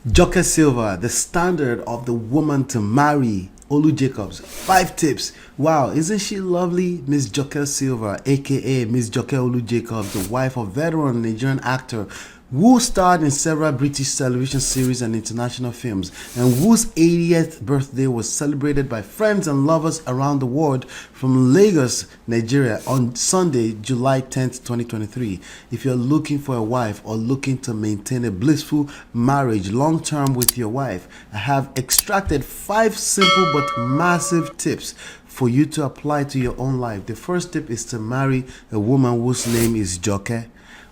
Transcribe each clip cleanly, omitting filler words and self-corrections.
Joke Silva, the standard of the woman to marry. Olu-Jacobs, 5 tips. Wow, isn't she lovely? Miss Joke Silva, aka Miss Joke Olu-Jacobs, the wife of veteran Nigerian actor who starred in several British television series and international films, and whose 80th birthday was celebrated by friends and lovers around the world from Lagos, Nigeria on Sunday, July 10th, 2023. If you're looking for a wife or looking to maintain a blissful marriage long term with your wife, I have extracted 5 simple but massive tips for you to apply to your own life. The first tip is to marry a woman whose name is Joke.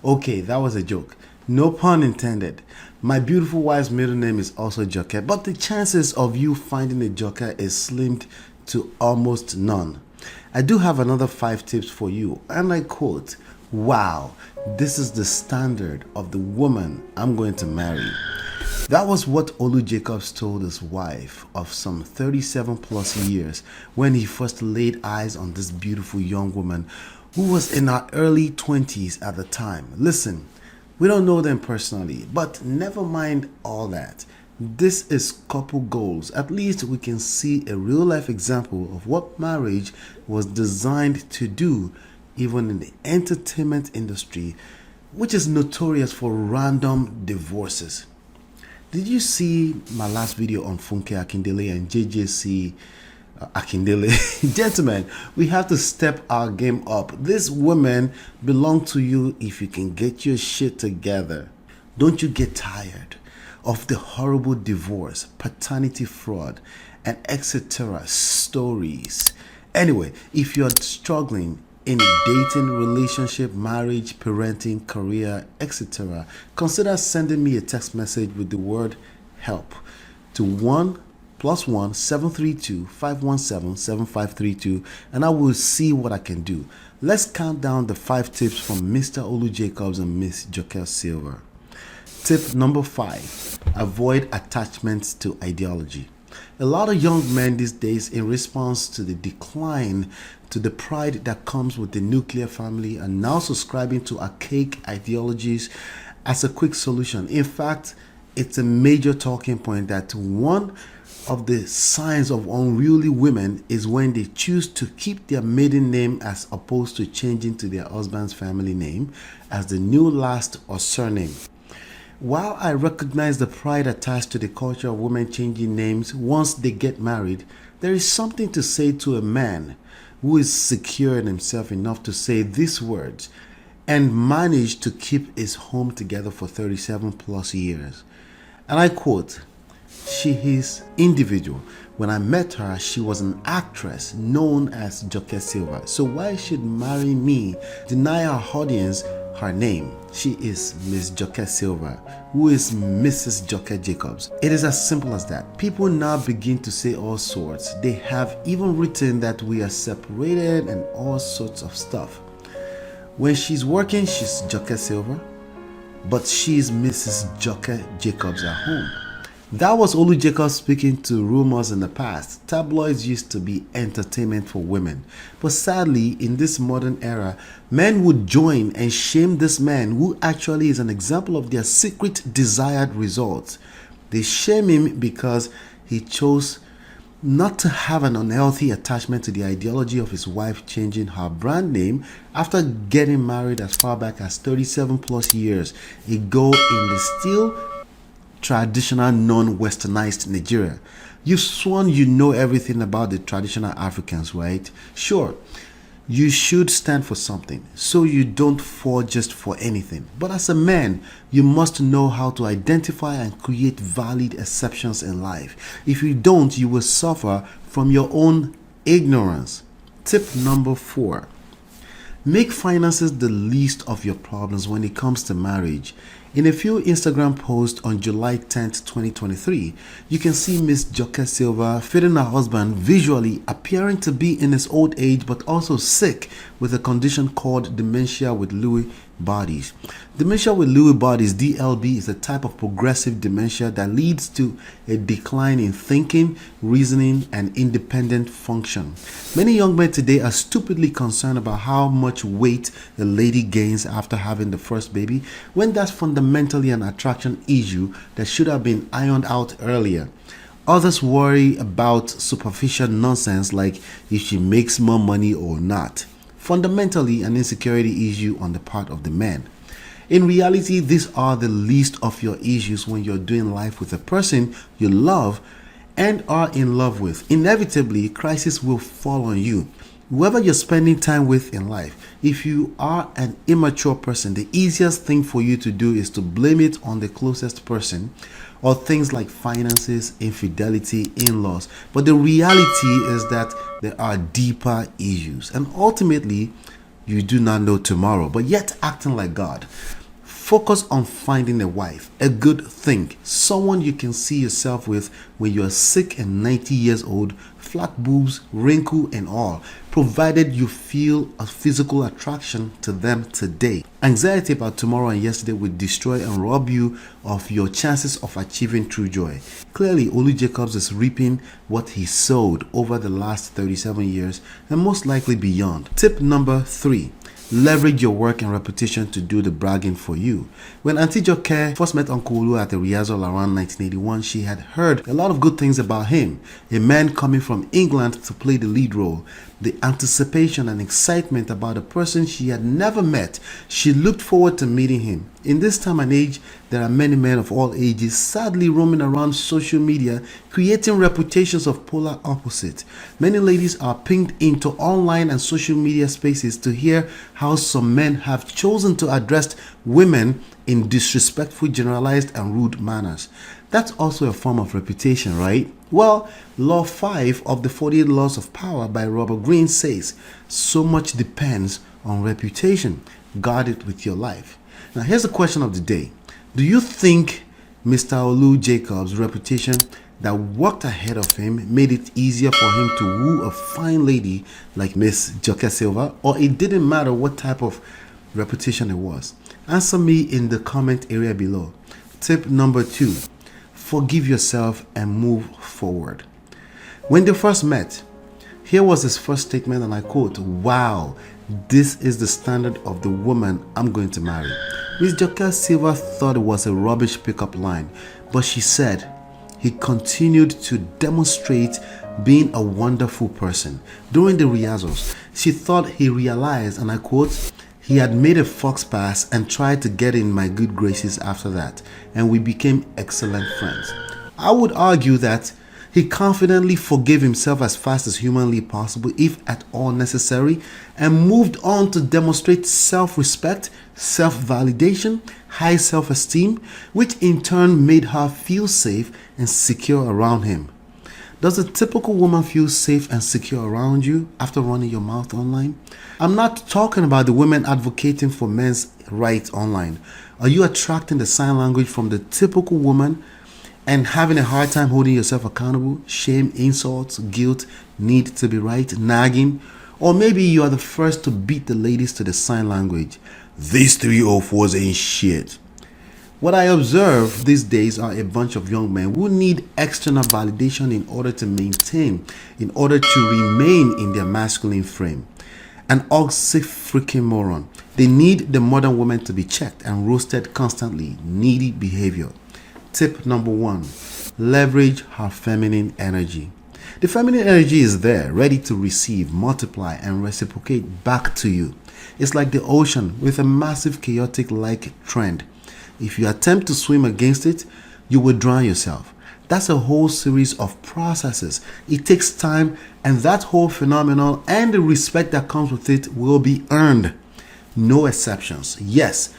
Okay, that was a joke. No pun intended. My beautiful wife's middle name is also Joke, but the chances of you finding a Joke is slimmed to almost none. I do have another 5 tips for you, and I quote, "Wow, this is the standard of the woman I'm going to marry." That was what Olu-Jacobs told his wife of some 37 plus years when he first laid eyes on this beautiful young woman who was in her early 20s at the time. Listen, we don't know them personally, but never mind all that. This is couple goals. At least we can see a real life example of what marriage was designed to do, even in the entertainment industry, which is notorious for random divorces. Did you see my last video on Funke Akindele and JJC Akindele? Gentlemen, we have to step our game up. This woman belong to you if you can get your shit together. Don't you get tired of the horrible divorce, paternity fraud, and etc. stories? Anyway, if you're struggling in dating, relationship, marriage, parenting, career, etc., consider sending me a text message with the word help to 1+1 732 517 7532, and I will see what I can do. Let's count down the 5 tips from Mr. Olu-Jacobs and Miss Joke Silva. Tip number 5: avoid attachments to ideology. A lot of young men these days, in response to the decline to the pride that comes with the nuclear family, are now subscribing to archaic ideologies as a quick solution. In fact, it's a major talking point that one of the signs of unruly women is when they choose to keep their maiden name as opposed to changing to their husband's family name as the new last or surname. While I recognize the pride attached to the culture of women changing names once they get married, there is something to say to a man who is secure in himself enough to say these words and manage to keep his home together for 37 plus years. And I quote, "She is individual. When I met her, she was an actress known as Joke Silva. So why should marry me deny our audience her name? She is Miss Joke Silva, who is Mrs Joke Jacobs." It is as simple as that. People now begin to say all sorts. They have even written that we are separated and all sorts of stuff. When she's working, she's Joke Silva, but she's Mrs Joke Jacobs at home. That was Olu-Jacobs speaking to rumors in the past. Tabloids used to be entertainment for women. But sadly, in this modern era, men would join and shame this man who actually is an example of their secret desired results. They shame him because he chose not to have an unhealthy attachment to the ideology of his wife changing her brand name after getting married as far back as 37 plus years ago in the still traditional non-westernized Nigeria. You've sworn you know everything about the traditional Africans, right? Sure, you should stand for something, so you don't fall just for anything. But as a man, you must know how to identify and create valid exceptions in life. If you don't, you will suffer from your own ignorance. Tip number 4: make finances the least of your problems when it comes to marriage. In a few Instagram posts on July 10th, 2023, you can see Miss Joke Silva feeding her husband visually appearing to be in his old age but also sick with a condition called dementia with Lewy bodies. Dementia with Lewy bodies, DLB, is a type of progressive dementia that leads to a decline in thinking, reasoning, and independent function. Many young men today are stupidly concerned about how much weight a lady gains after having the first baby, when that's fundamentally an attraction issue that should have been ironed out earlier. Others worry about superficial nonsense like if she makes more money or not. Fundamentally, an insecurity issue on the part of the man. In reality, these are the least of your issues when you're doing life with a person you love and are in love with. Inevitably, crisis will fall on you. Whoever you're spending time with in life, if you are an immature person, the easiest thing for you to do is to blame it on the closest person, or things like finances, infidelity, in-laws. But the reality is that there are deeper issues, and ultimately, you do not know tomorrow, but yet acting like God. Focus on finding a wife, a good thing, someone you can see yourself with when you are sick and 90 years old, flat boobs, wrinkle and all, provided you feel a physical attraction to them today. Anxiety about tomorrow and yesterday will destroy and rob you of your chances of achieving true joy. Clearly, Olu-Jacobs is reaping what he sowed over the last 37 years and most likely beyond. Tip number 3. Leverage your work and reputation to do the bragging for you. When Auntie Joke first met Uncle Olu at the rehearsal around 1981, she had heard a lot of good things about him. A man coming from England to play the lead role. The anticipation and excitement about a person she had never met. She looked forward to meeting him. In this time and age, there are many men of all ages sadly roaming around social media, creating reputations of polar opposite. Many ladies are pinged into online and social media spaces to hear how some men have chosen to address women in disrespectful, generalized, and rude manners. That's also a form of reputation, right? Well, Law 5 of the 48 Laws of Power by Robert Greene says, so much depends on reputation. Guard it with your life. Now, here's the question of the day. Do you think Mr. Olu-Jacobs' reputation that worked ahead of him made it easier for him to woo a fine lady like Miss Joke Silva, or it didn't matter what type of reputation it was? Answer me in the comment area below. Tip number 2. Forgive yourself and move forward. When they first met, here was his first statement, and I quote, "Wow, this is the standard of the woman I'm going to marry." Miss Joke Silva thought it was a rubbish pickup line, but she said he continued to demonstrate being a wonderful person. During the rehearsals, she thought he realized, and I quote, "He had made a fox pass and tried to get in my good graces after that, and we became excellent friends." I would argue that he confidently forgave himself as fast as humanly possible, if at all necessary, and moved on to demonstrate self-respect, self-validation, high self-esteem, which in turn made her feel safe and secure around him. Does a typical woman feel safe and secure around you after running your mouth online? I'm not talking about the women advocating for men's rights online. Are you attracting the sign language from the typical woman and having a hard time holding yourself accountable? Shame, insults, guilt, need to be right, nagging? Or maybe you are the first to beat the ladies to the sign language. These 304s ain't shit. What I observe these days are a bunch of young men who need external validation in order to maintain, in order to remain in their masculine frame. An oxy-freaking-moron. They need the modern woman to be checked and roasted constantly. Needy behavior. Tip number 1. Leverage her feminine energy. The feminine energy is there, ready to receive, multiply, and reciprocate back to you. It's like the ocean with a massive chaotic-like trend. If you attempt to swim against it, you will drown yourself. That's a whole series of processes. It takes time, and that whole phenomenon and the respect that comes with it will be earned. No exceptions. Yes,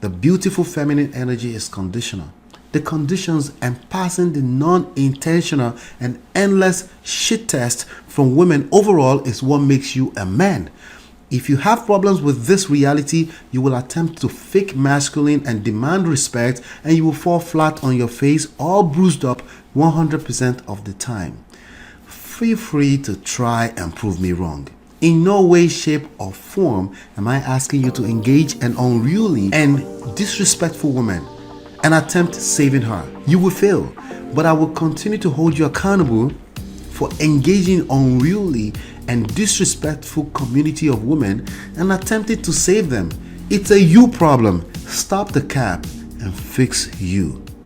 the beautiful feminine energy is conditional. The conditions and passing the non-intentional and endless shit test from women overall is what makes you a man. If you have problems with this reality, you will attempt to fake masculine and demand respect, and you will fall flat on your face, all bruised up 100% of the time. Feel free to try and prove me wrong. In no way, shape, or form am I asking you to engage an unruly and disrespectful woman and attempt saving her. You will fail, but I will continue to hold you accountable for engaging unruly and disrespectful community of women and attempting to save them. It's a you problem. Stop the cap and fix you.